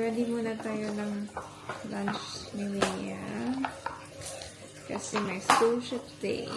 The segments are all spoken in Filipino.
Ready muna tayo ng lunch ni Mia. Kasi may school siya today.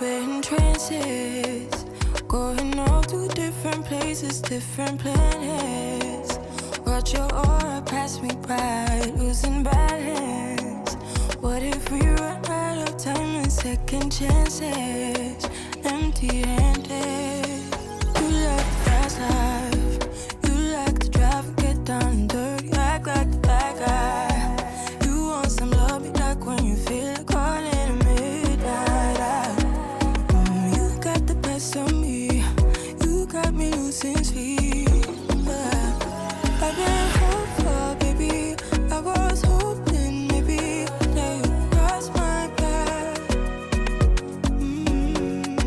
We're in trances, going all to different places, different planets. Watch your aura pass me by, losing balance. What if we run out of time and second chances? Empty-handed. You like the fast life, you like to drive and get down and dirty, act like the bad guy. You want some love, be like when you feel like calling at midnight. You got the best of me, you got me losing sleep. I've been hopeful, baby, I was hoping maybe that you cross my path.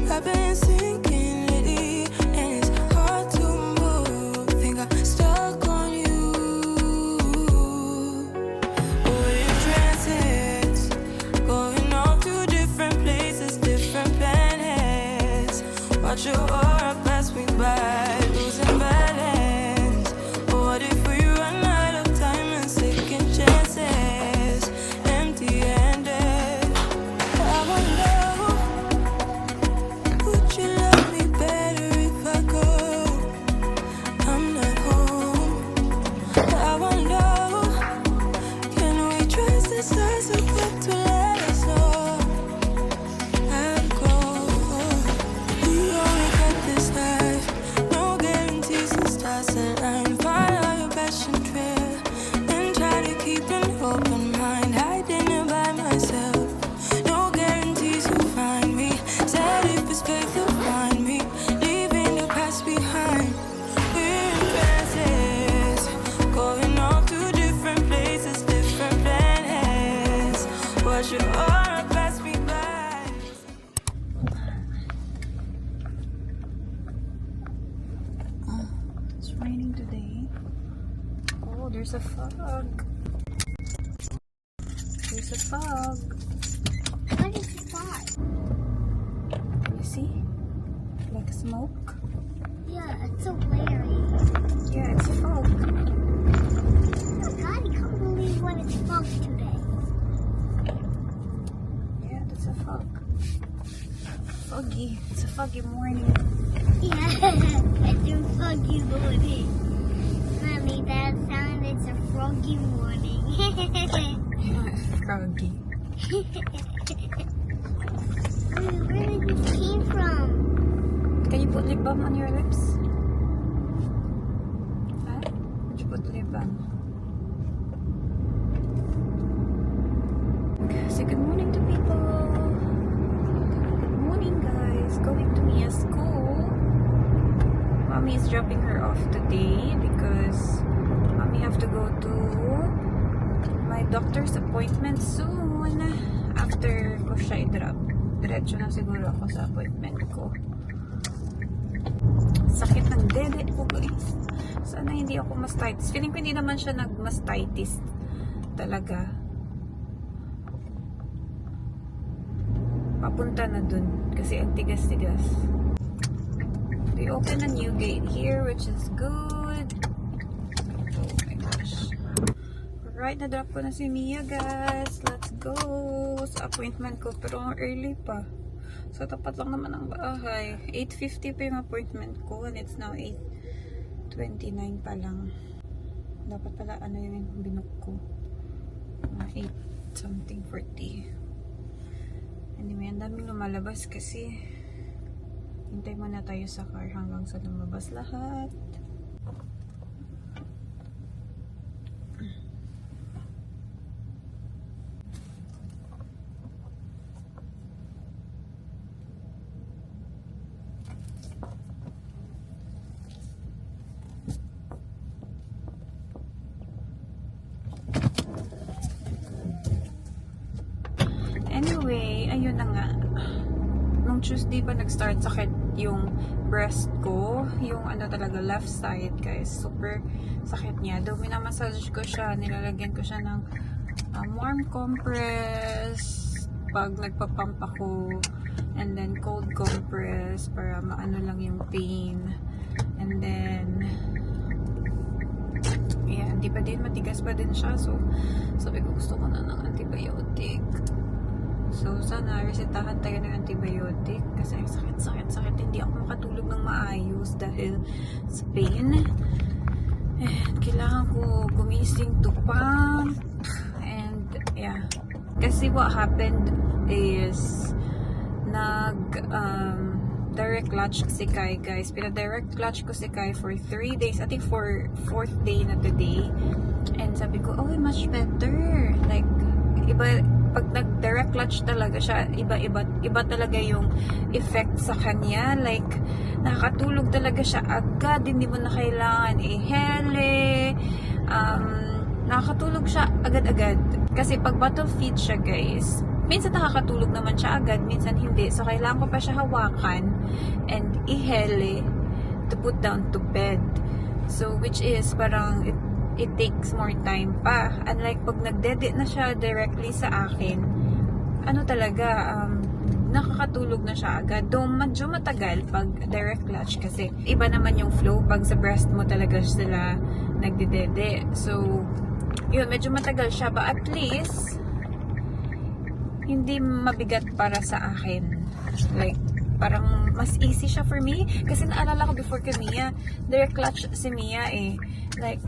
I've been sinking lately and it's hard to move. Think I'm stuck on you. We're in trances, going off to different places, different planets. Watch your aura pass me by, losing balance. What if we run out of time and second chances? Empty-handed. I wonder, would you love me better if I go? I'm not home. I wonder, can we trace the stars above to let us know? I'll go. We only got this life, no guarantees and stars align. Follow your passion trail and try to keep an open mind. Hiding it by myself, no guarantees you'll find me. Said if it's fake, they'll find me, leaving the past behind. We're in trances, going off to different places, different planets. Watch your aura pass me by. It's raining today. Oh, there's a fog. There's a fog. What is the fog? You see? Like smoke. Yeah, it's so glary. Yeah, it's a fog. Oh God, I can't believe when it's fog today. Yeah, that's a fog. Foggy. It's a foggy morning. Yeah, it's a foggy morning. Mommy, that sound is a froggy morning. Froggy. Where did this came from? Can you put lip balm on your lips? Huh? Would you put lip balm? Say good morning to people. Good morning, guys. Going to Mia's school. Mommy is dropping her off today because Mommy have to go to my doctor's appointment soon. After ko siya i-drop, diretso na siguro ako sa appointment ko. Sakit ng dede ko, guys. Sana hindi ako mastitis. Feeling ko hindi naman siya nag-mastitis talaga. Papunta na dun kasi ang tigas-tigas. They open a new gate here, which is good. Oh my gosh. Right, na-drop ko na si Mia, guys. Let's go sa appointment ko. Pero early pa. So, tapat lang naman ang bahay. 8:50 pa yung appointment ko. And it's now 8:29 pa lang. Dapat pala, ano yung binook ko. 8 something for tea. Anyway, ang daming lumalabas kasi hintay muna tayo sa car hanggang sa lumabas lahat. Anyway, ayun na nga. Nung Tuesday pa nag-start sakit yung breast ko. Yung ano talaga, left side, guys. Super sakit niya. Though minamassage ko siya, nilalagyan ko siya ng warm compress pag nagpapump ako. And then cold compress para maano lang yung pain. And then yeah, hindi pa din, matigas pa din siya. So, sabi ko gusto ko na ng antibiotic. So, sana resetahan tayo ng antibiotic kasi sakit. Hindi ako makatulog ng maayos dahil sa pain. And kailangan ko gumising to pump. And, yeah. Kasi what happened is direct clutch si Kai, guys. Pina-direct clutch ko si Kai for 3 days. I think for 4th day na today. And sabi ko, oh, much better. Like, iba, pag nag-direct clutch talaga siya, iba talaga yung effect sa kanya. Like, nakakatulog talaga siya agad. Hindi mo na kailangan ihele. Nakakatulog siya agad-agad. Kasi pag bottle feed siya, guys, minsan nakakatulog naman siya agad, minsan hindi. So, kailangan ko pa siya hawakan and ihele to put down to bed. So, which is parang it takes more time pa. Unlike pag nagdede na siya directly sa akin, ano talaga, nakakatulog na siya agad. Though medyo matagal pag direct clutch kasi iba naman yung flow pag sa breast mo talaga sila nagdedede. So, yun, medyo matagal siya. But at least, hindi mabigat para sa akin. Like, parang mas easy siya for me. Kasi naalala ko before kay Mia, direct clutch si Mia eh. Like,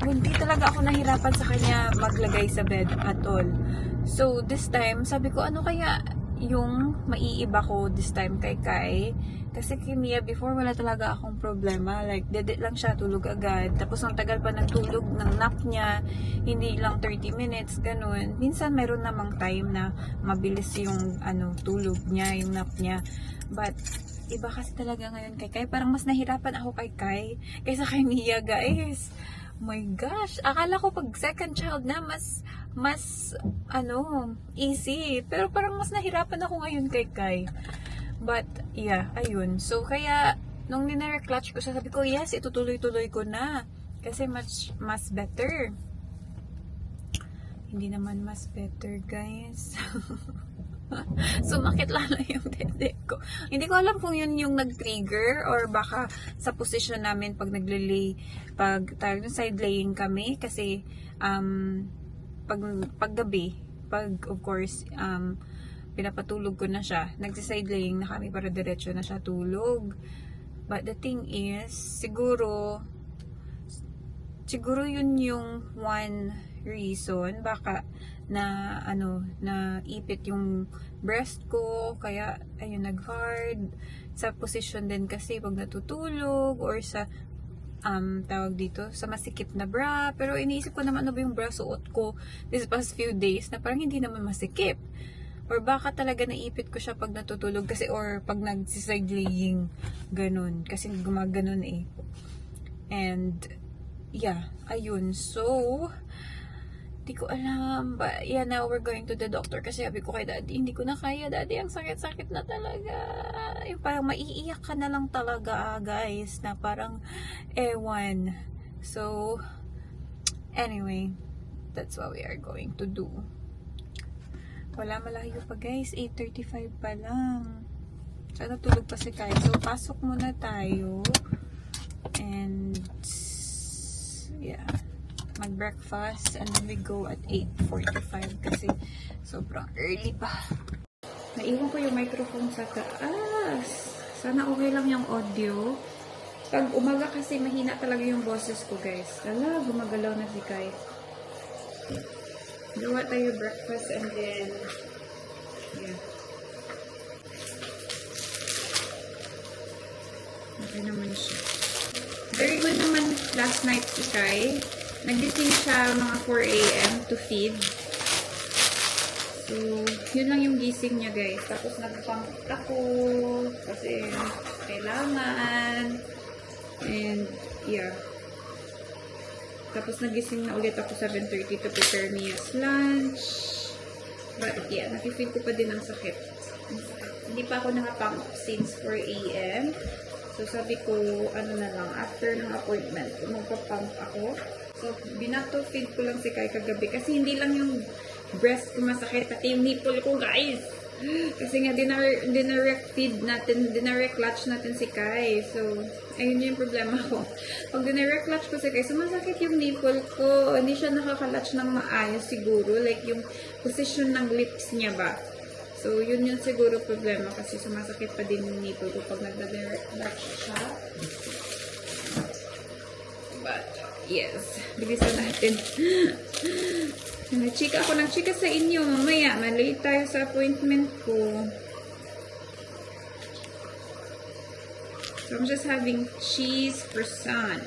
hindi talaga ako nahirapan sa kanya maglagay sa bed at all. So, this time, sabi ko, ano kaya yung maiiba ko this time kay Kai? Kasi kay Mia before, wala talaga akong problema. Like, dede lang siya, tulog agad. Tapos, ang tagal pa nagtulog ng nap niya. Hindi lang 30 minutes, ganun. Minsan, meron namang time na mabilis yung tulog niya, yung nap niya. But, iba kasi talaga ngayon kay Kai. Parang mas nahirapan ako kay Kai kaysa kay Mia, guys. Oh my gosh, akala ko pag second child na mas easy. Pero parang mas nahirapan ako ngayon kay Kai. But, yeah, ayun. So, kaya, nung nire-clutch ko siya, sabi ko, yes, itutuloy-tuloy ko na. Kasi mas better. Hindi naman mas better, guys. Sumakit lalo yung dede ko. Hindi ko alam kung yun yung nag-trigger or baka sa position namin pag pag side laying kami kasi pag gabi, of course pinapatulog ko na siya, nagsi-side laying na kami para diretso na siya tulog. But the thing is, siguro yun yung one reason baka na ipit yung breast ko, kaya ayun, nag-hard sa position din kasi pag natutulog or sa tawag dito, sa masikip na bra. Pero iniisip ko naman, ano ba yung bra suot ko this past few days na parang hindi naman masikip, or baka talaga naipit ko siya pag natutulog kasi, or pag nag-side laying, ganun, kasi gumaganon eh. And yeah, ayun, so di ko alam. But yeah, now we're going to the doctor kasi sabi ko kay daddy, hindi ko na kaya daddy, ang sakit-sakit na talaga. Yung parang maiiyak ka na lang talaga, guys, na parang ewan. So anyway, that's what we are going to do. Wala, malayo pa, guys, 8:35 pa lang. Sana tulog pa si Kai. So pasok muna tayo and yeah, mag-breakfast and then we go at 8:45 kasi sobrang early pa. Naiwan ko yung microphone sa taas. Sana okay lang yung audio. Pag umaga kasi mahina talaga yung boses ko, guys. Ala, gumagalaw na si Kai. gawa tayo breakfast and then, yeah. Okay naman siya. Very good naman last night si Kai. Nagising siya mga 4 a.m. to feed. So, yun lang yung gising niya, guys. Tapos nagpump ako kasi kailangan. And, yeah. Tapos nagising na ulit ako 7:30 to prepare Mia's lunch. But, yeah, nakifeel ko pa din ang sakit. Hindi pa ako nakapump since 4 a.m. So, sabi ko, ano na lang, after ng appointment, magpa-pump ako. So, binato feed ko lang si Kai kagabi. Kasi hindi lang yung breast ko masakit, pati yung nipple ko, guys. Kasi nga, dinarect feed natin, dinarect clutch natin si Kai. So, ayun yung problema ko. Pag dinarect clutch ko si Kai, sumasakit yung nipple ko. Hindi siya nakaka-clutch ng maayos siguro. Like, yung position ng lips niya ba. So, yun yung siguro problema kasi sumasakit pa din yung nipple ko pag nagda-direct clutch siya. But, yes. Bilisan natin. Chika ako ng chika sa inyo. Mamaya, malate tayo sa appointment ko. So, I'm just having cheese croissant.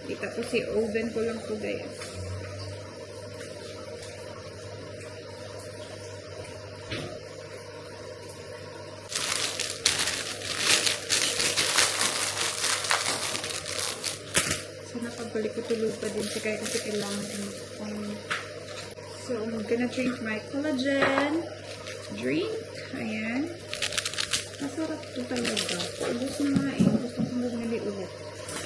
Tapos i-oven ko lang po, guys. Balik ko tulog pa din siya kasi kailangan so, I'm gonna drink my collagen drink. Ayan. Masarap to talaga. Ubus na nga eh. Gusto kong bumili ulit.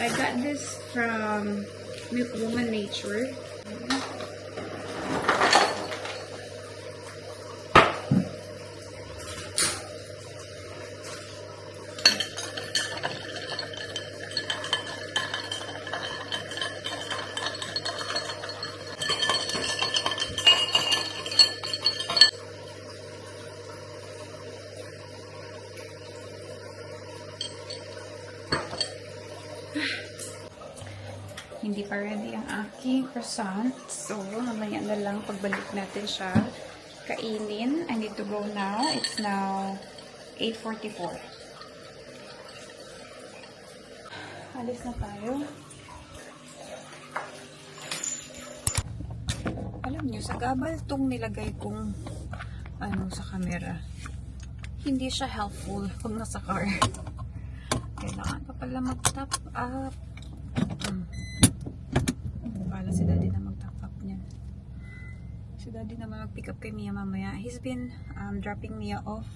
I got this from Milk Woman Nature. Hindi pa ready ang aking croissant. So, mamaya na lang pagbalik natin siya kainin. I need to go now. It's now 8:44. Alis na tayo. Alam nyo, sa gabal tong nilagay kong sa camera. Hindi siya helpful pag nasa car. Kailangan pa pala mag-top up. Pala si Daddy na mag-top up niyan. Si Daddy naman mag-pick up kay Mia mamaya. He's been dropping Mia off.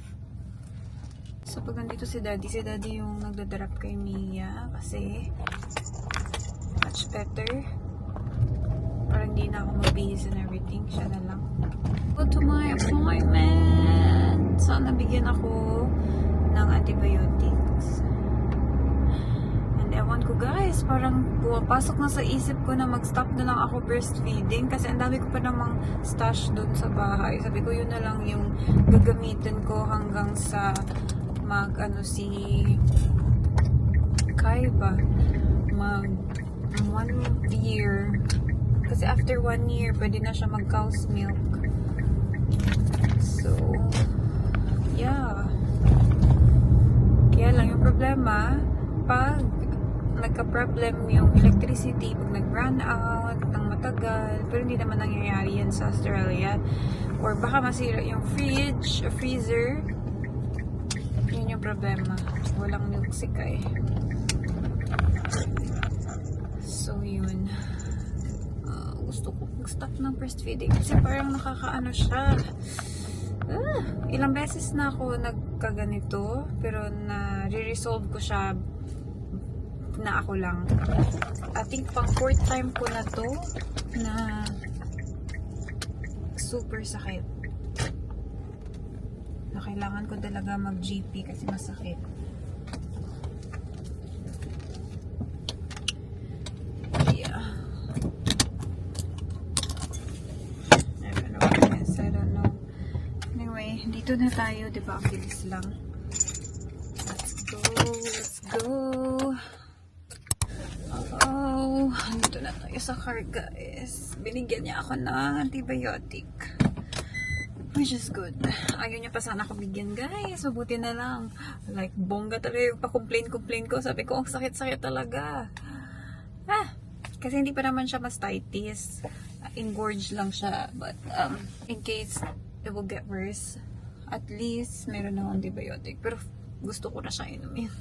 So pag nandito si Daddy yung nagdadrop kay Mia kasi much better. Parang hindi na ako mag-bihis and everything. Siya na lang. Go to my appointment! So nabigyan ako ng antibiotics. Ewan ko guys, parang pumapasok na sa isip ko na mag-stop na lang ako breastfeeding kasi ang dami ko pa namang stash dun sa bahay. Sabi ko yun na lang yung gagamitin ko hanggang sa si Kai ba? Mag 1 year. Kasi after 1 year, pwede na siya mag-cow's milk. So, yeah. Kaya lang yung problema, pag nagka-problem yung electricity pag nag-run out ng matagal, pero hindi naman nangyayari yan sa Australia, or baka masira yung fridge o freezer, yun yung problema. Walang milk si Kai. So yun, gusto ko mag-stop ng breastfeeding kasi parang nakakaano siya. Ilang beses na ako nagkaganito, pero na-resolve ko siya na ako lang. I think pang 4th time ko na to na super sakit. Na kailangan ko talaga mag-GP kasi masakit. Yeah. I don't know what it is. I don't know. Anyway, dito na tayo. Diba? Ang bilis lang. Let's go. Let's go. Dito na tayo. tayo sa car, guys. Binigyan niya ako ng antibiotic. Which is good. Ayaw niya pa sana ako bigyan, guys. Mabuti na lang. Like, bongga talaga yung pa-complain ko. Sabi ko, ang sakit-sakit talaga. Kasi hindi pa naman siya mastitis. Engorge lang siya. But, in case it will get worse, at least, meron ng antibiotic. Pero, gusto ko na siya inumin.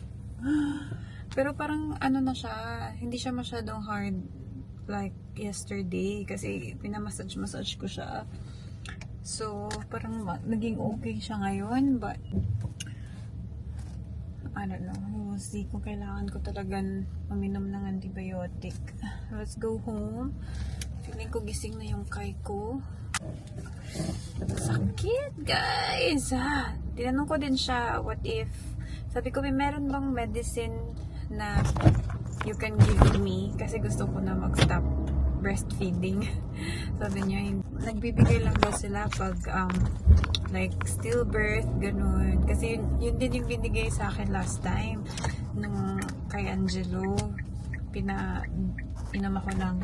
Pero parang, ano na siya, hindi siya masyadong hard like yesterday. Kasi, pinamassage ko siya. So, parang naging okay siya ngayon, but I don't know. We'll see kung kailangan ko talagang uminom ng antibiotic. Let's go home. Feeling ko gising na yung kay ko. Sakit, guys! Tinanong ko din siya, what if, sabi ko, may meron bang medicine na you can give me? Kasi gusto ko na mag-stop breastfeeding. Sabi niya, nagbibigay lang daw sila pag like stillbirth, ganun. Kasi yun din yung binigay sa akin last time nung kay Angelo. Inom ako ng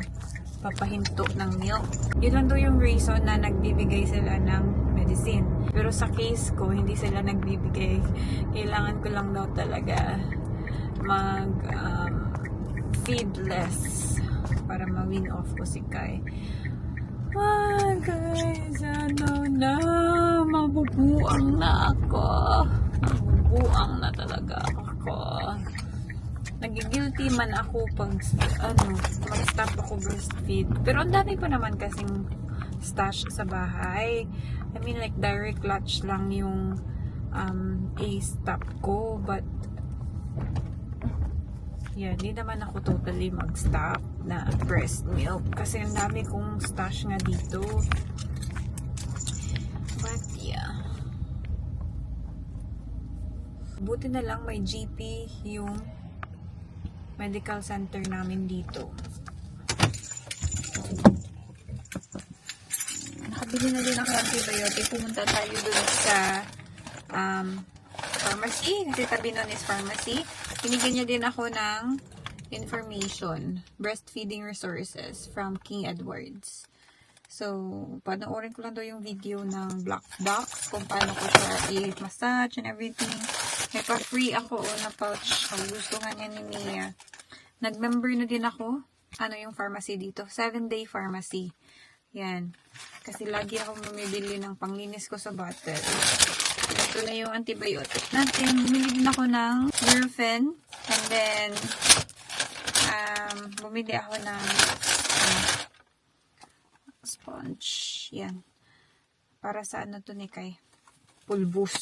papahinto ng milk. Yun lang daw yung reason na nagbibigay sila ng medicine. Pero sa case ko, hindi sila nagbibigay. Kailangan ko lang daw talaga mag feed less para ma-win off ko si Kai. Guys, ano na, mabubuang na ako. Mabubuang na talaga ako. Nagigilty man ako pag, mag-stop ako breastfeed. Pero ang dami ko naman kasing stash sa bahay. I mean, like, direct clutch lang yung A-stop ko. But, yeah, di naman ako totally mag-stop na breast milk. Kasi ang dami kong stash nga dito. But, yeah. Buti na lang may GP yung medical center namin dito. Nakabili na din ako ng antibiotic. Pumunta tayo dun sa pharmacy. Kasi tabi nun is pharmacy. Binigyan niya din ako ng information. Breastfeeding resources from King Edwards. So, panoorin ko lang daw yung video ng Black Box kung paano ko siya i-massage and everything. May pa-free ako na pouch. Ang gusto nga niya ni Mia. Nag-member na din ako. Ano yung pharmacy dito? 7-day pharmacy. Yan. Kasi lagi ako bumibili ng panglinis ko sa bottle. Ito na yung antibiotic natin. Bumili din ako ng Nurofen. And then, bumili ako ng sponge. Yan. Para sa ano to ni Kai? Pulbus.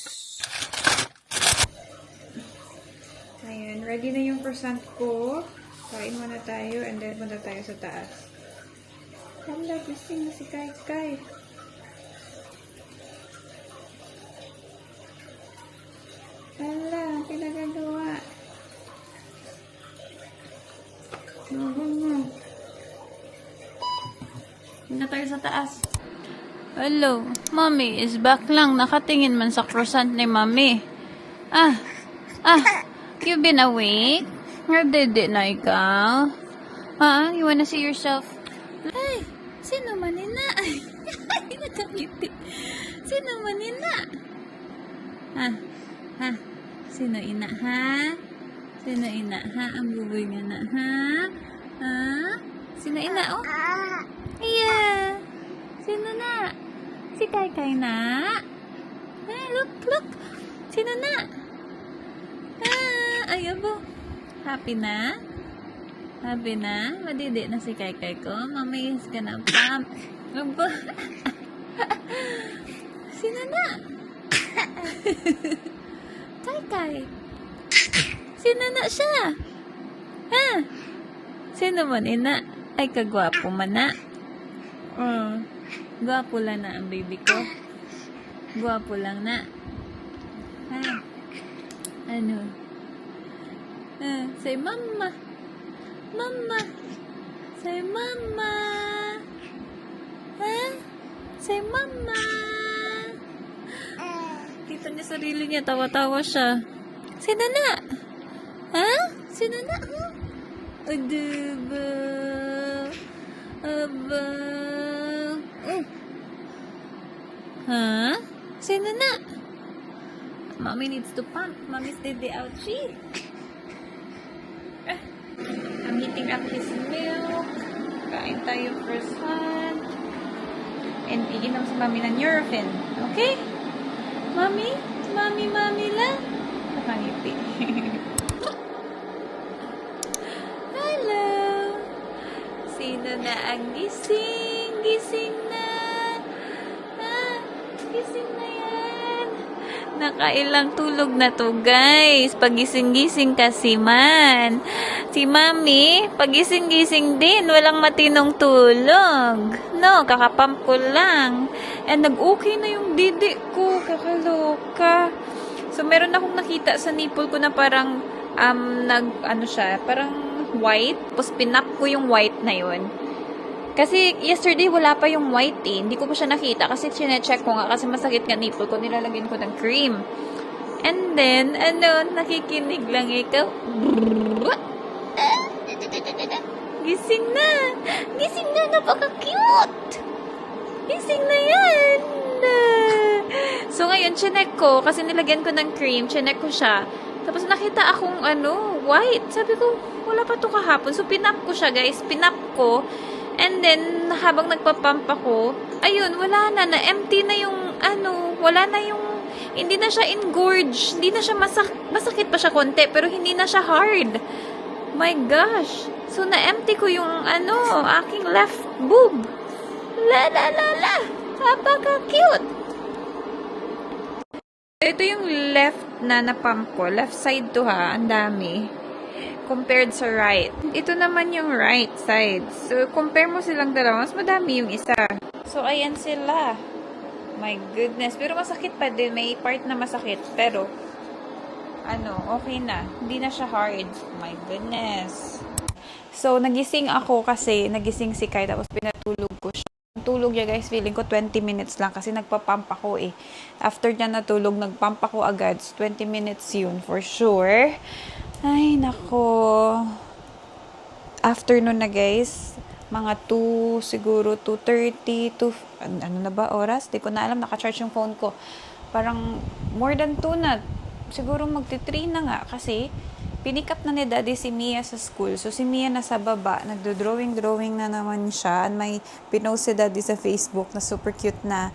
Ayan. Ready na yung croissant ko. Kain muna tayo. And then, punta tayo sa taas. Hala, gising na si Kai. Kai. Hala, pinagagawa. Punta tayo sa taas. Hello, Mommy is back lang. Nakatingin man sa croissant ni Mommy. You been awake? Nagdede na ikaw? You wanna see yourself? Ay, sino manina? Ay, nakangiti. Sino manina? Sino ina, ha? Sino ina, ha? Ang buboy nga na, ha? Sino ina, oh? Yeah. Sino na? Si Kai na? Look. Sino na? Ay, abo. Happy na? Happy na? Madidi na si Kai ko? Mamayas ka na, Pam. Abo. Sino na? Kai. Sino na siya? Ha? Sino man ina? Ay, kagwapo man na. Gwapo lang na ang baby ko. Gwapo lang na. Ha? Ano? Say mama. Mama. Say mama. Ha? Say mama. Kita niya sarili niya. Tawa-tawa siya. Sino na? Ha? Sino na? O, diba? Aba. Huh? Sino na? Mommy needs to pump. Mommy's dede ouchie. I'm heating up his milk. Kain tayo first one. And iinom si Mommy ng Nurofen. Okay? Mommy? Mommy lang? Nakangiti. Hello! Sino na ang gising? Gising na! Ah, gising na yan! Nakailang tulog na to, guys. Pagising-gising kasi man. Si Mami, pagising-gising din. Walang matinong tulog. No, kakapump ko lang. And nag-okay na yung didi ko. Kakaloka. So, meron akong nakita sa nipple ko na parang, parang white. Tapos, pinap ko yung white na yun. Kasi, yesterday, wala pa yung white eh. Hindi ko pa siya nakita kasi chinecheck ko nga kasi masakit nga nipple ko. Nilalagyan ko ng cream. And then, nakikinig lang ikaw. Gising na! Gising na! Napaka-cute! Gising na yan! So, ngayon, chinek ko, kasi nilagyan ko ng cream, chinek ko siya. Tapos, nakita akong, white. Sabi ko, wala pa to kahapon. So, pinap ko siya, guys. Pinap ko. And then, habang nagpapump ako, ayun, wala na. Na-empty na yung, wala na yung, hindi na siya engorge. Hindi na siya masakit pa siya konti, pero hindi na siya hard. My gosh. So, na-empty ko yung, aking left boob. La. Napaka-cute. Ito yung left na napump ko. Left side to ha. Ang dami. Compared sa right. Ito naman yung right side. So, compare mo silang dalawa. Mas madami yung isa. So, ayan sila. My goodness. Pero masakit pa din. May part na masakit. Pero, okay na. Hindi na siya hard. My goodness. So, nagising ako kasi nagising si Kai tapos pinatulog ko siya. Tulog niya guys, feeling ko 20 minutes lang kasi nagpa-pump ako eh. After niya natulog, nagpump ako agad. So, 20 minutes yun for sure. Ay, nako. Afternoon na guys. Mga 2, siguro 2:30 to, ano na ba oras? Di ko na alam, naka-charge yung phone ko. Parang more than 2 na. Siguro magti-3 na nga kasi pinick up na ni Daddy si Mia sa school. So, si Mia nasa baba. Nagdo-drawing na naman siya. And may pinost si Daddy sa Facebook na super cute na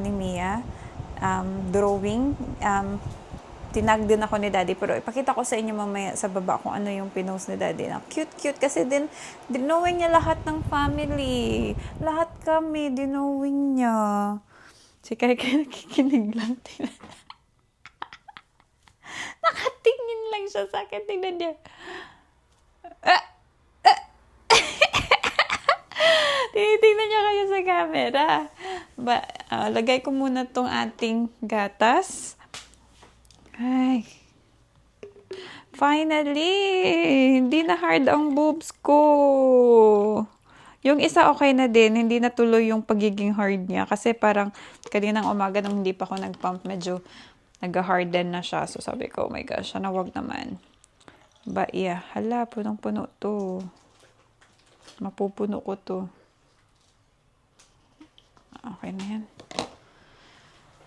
ni Mia. Drawing. Tinag din ako ni Daddy. Pero ipakita ko sa inyo mamaya sa baba kung ano yung pinost ni Daddy. Na cute kasi dinowing niya lahat ng family. Lahat kami, dinowing niya. Si Kai nakikinig lang. Nakatingin lang siya sa akin. Tingnan niya. Tinitingnan niya kayo sa camera. Lagay ko muna tong ating gatas. Ay. Finally! Hindi na hard ang boobs ko. Yung isa okay na din. Hindi na tuloy yung pagiging hard niya. Kasi parang kaninang umaga nung hindi pa ako nagpump, medyo nag-harden na siya. So, sabi ko, oh my gosh, sana wag naman. But, yeah. Hala, punong-puno to. Mapupuno ko to. Okay na yan.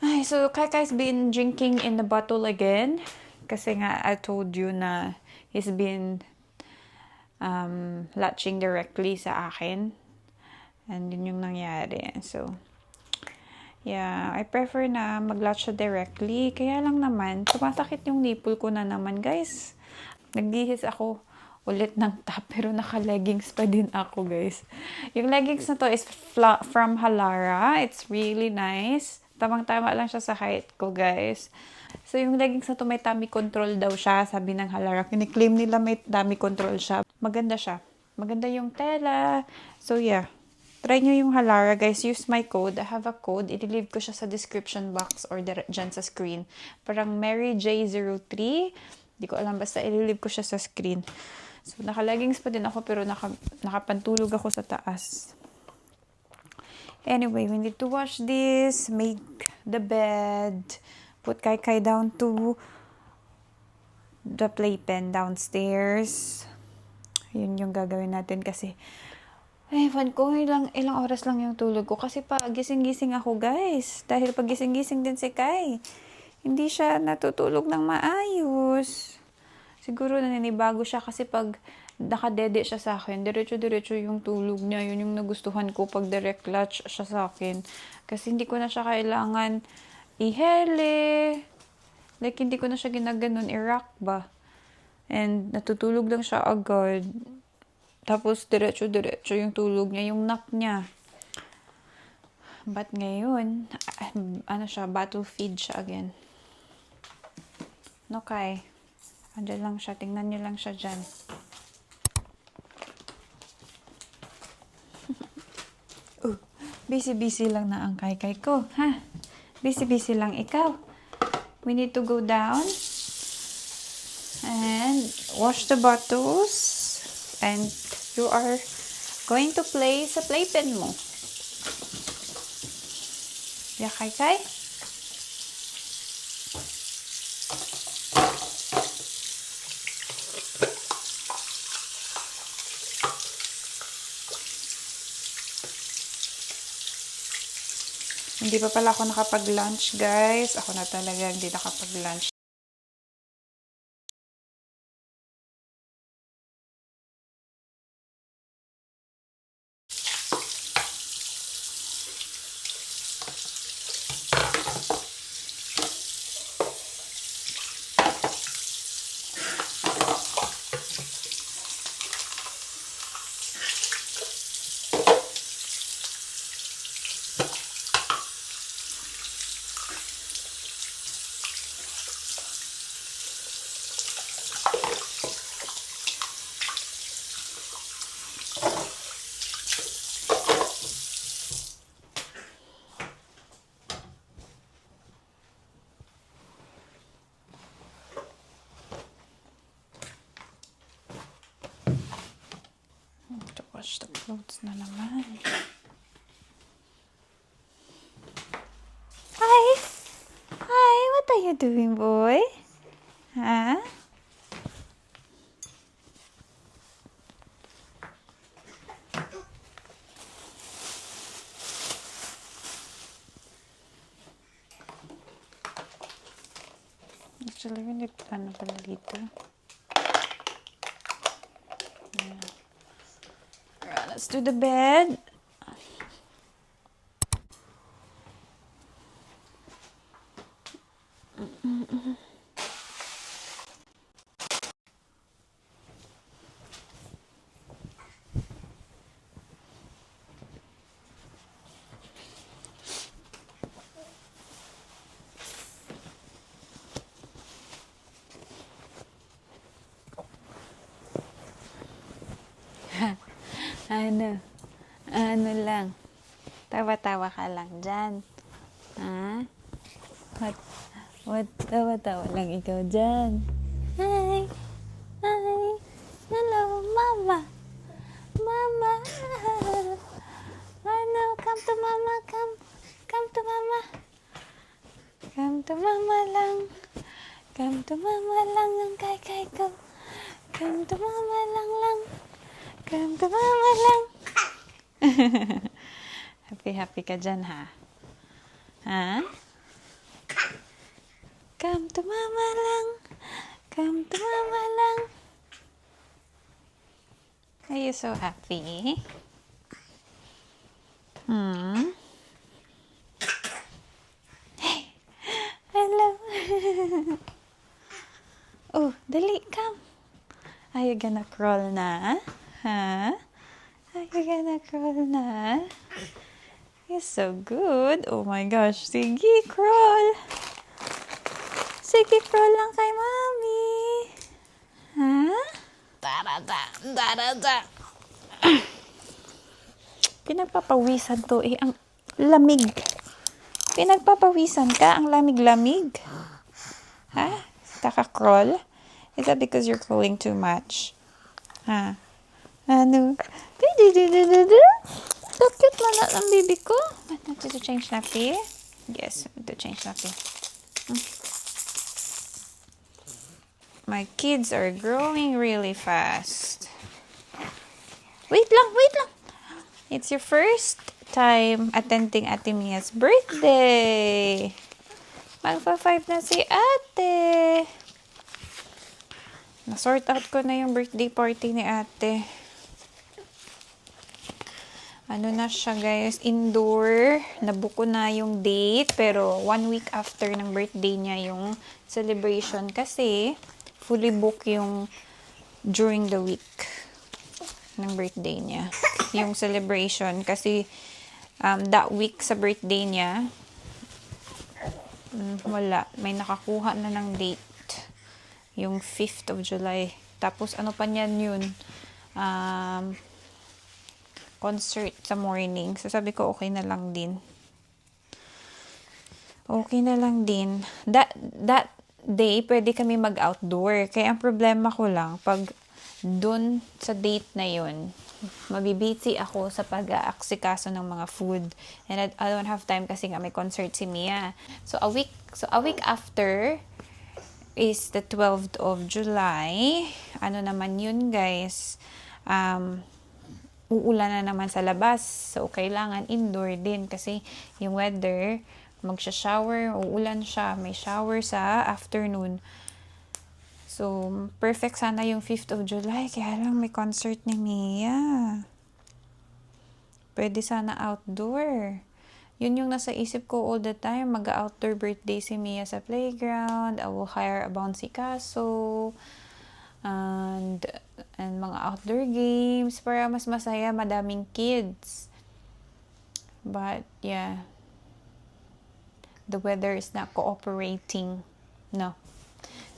Ay, so, Kaikai's been drinking in the bottle again. Kasi nga, I told you na he's been latching directly sa akin. And yun yung nangyari. So, yeah, I prefer na mag-latch siya directly. Kaya lang naman, sumasakit yung nipple ko na naman, guys. Nagbihis ako ulit ng top, pero naka-leggings pa din ako, guys. Yung leggings na to is from Halara. It's really nice. Tamang-tama lang siya sa height ko, guys. So, yung leggings na to, may tummy control daw siya, sabi ng Halara. Kini-claim nila may tummy control siya. Maganda siya. Maganda yung tela. So, yeah. Try nyo yung Halara, guys. Use my code. I have a code. I-leave ko siya sa description box or dyan sa screen. Parang MaryJ03. Di ko alam. Basta i-leave ko siya sa screen. So, naka-leggings pa din ako pero nakapantulog ako sa taas. Anyway, we need to wash this. Make the bed. Put Kai down to the playpen downstairs. Yun yung gagawin natin kasi Ewan ko, ilang oras lang yung tulog ko. Kasi pa gising-gising ako, guys. Dahil pag gising-gising din si Kai. Hindi siya natutulog ng maayos. Siguro naninibago siya kasi pag nakadede siya sa akin, diretso-diretso yung tulog niya. Yun yung nagustuhan ko pag direct latch siya sa akin. Kasi hindi ko na siya kailangan ihele. Like, hindi ko na siya ginaganon, i-rock ba. And natutulog lang siya agad. Tapos, diretso-diretso yung tulog niya, yung nap niya. But ngayon, battle feed siya again. No, Kai. Andyan lang siya. Tingnan niyo lang siya dyan. Busy-busy lang na ang Kai ko, ha? Busy-busy lang ikaw. We need to go down and wash the bottles. And you are going to play sa playpen mo. Yeah, Kai? Hindi pa pala ako nakapag-lunch, guys. Ako na talaga hindi nakapag-lunch. To wash the clothes na naman. Hi! Hi! What are you doing, boy? Huh? Actually, hindi ano pala dito. Yeah. Alright, let's do the bed. Ano lang. Tawa-tawa ka lang dyan. Ha? What? Tawa-tawa lang ikaw dyan. Hi! Hi! Hello, Mama! Mama! Ano? Come to Mama! Come to Mama! Come to Mama lang! Come to Mama lang ang kay ko! Come to Mama lang! Come to Mama lang! Happy ka dyan, ha? Ha? Come to Mama lang. Come to Mama lang. Are you so happy? Hey! Hello! Oh, dali, come. Are you gonna crawl na? Ha? Are you gonna crawl na? You're so good. Oh my gosh. Sige, crawl. Sige, crawl lang kay Mommy. Ha? Da-da-da. Pinagpapawisan to eh. Ang lamig. Pinagpapawisan ka. Ang lamig-lamig. Ha? Kaka-crawl? Is that because you're crawling too much? Ha? Ano? So cute man ang baby ko. I need to change nappy. Yes, I need to change nappy. My kids are growing really fast. Wait lang. It's your first time attending Ate Mia's birthday. Magpa-5 na si ate. Na-sort out ko na yung birthday party ni ate. Ano na siya guys, indoor. Nabuko na yung date, pero 1 week after ng birthday niya yung celebration kasi fully book yung during the week ng birthday niya. Yung celebration kasi that week sa birthday niya, wala. May nakakuha na ng date. Yung 5th of July. Tapos ano pa niyan yun? Concert sa morning. So, sabi ko, okay na lang din. Okay na lang din. That day, pwede kami mag-outdoor. Kaya ang problema ko lang, pag dun sa date na yun, mabibiti ako sa pag-aaksikaso ng mga food. And I don't have time kasi nga may concert si Mia. So, a week after is the 12th of July. Ano naman yun, guys? Uulan na naman sa labas. So, kailangan indoor din kasi yung weather, magsha-shower, uulan siya. May shower sa afternoon. So, perfect sana yung 5th of July. Kaya lang may concert ni Mia. Pwede sana outdoor. Yun yung nasa isip ko all the time. Mag-outdoor birthday si Mia sa playground. I will hire a bouncy castle. And mga outdoor games para mas masaya, madaming kids. But yeah, the weather is not cooperating. No,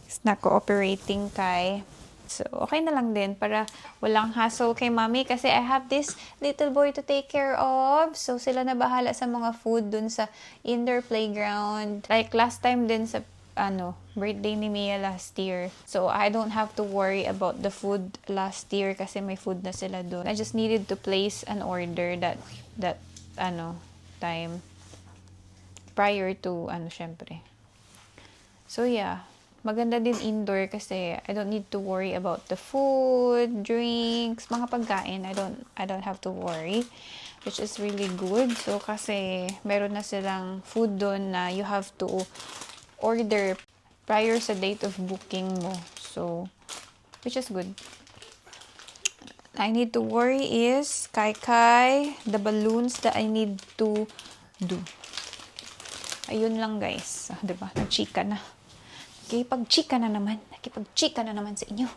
it's not cooperating kay. So okay na lang din para walang hassle kay mommy kasi I have this little boy to take care of. So sila na bahala sa mga food dun sa indoor playground. Like last time din sa birthday ni Mia last year. So, I don't have to worry about the food last year kasi may food na sila doon. I just needed to place an order that time prior to, syempre. So, yeah. Maganda din indoor kasi I don't need to worry about the food, drinks, mga pagkain. I don't have to worry, which is really good. So, kasi meron na silang food doon na you have to order prior sa date of booking mo. So, which is good. I need to worry is kai, the balloons that I need to do. Ayun lang guys. Diba? Nag-chika na. Nakipag-chika na naman sa inyo.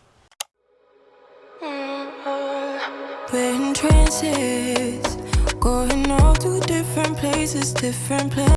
We're in trances, going all to different places, different places.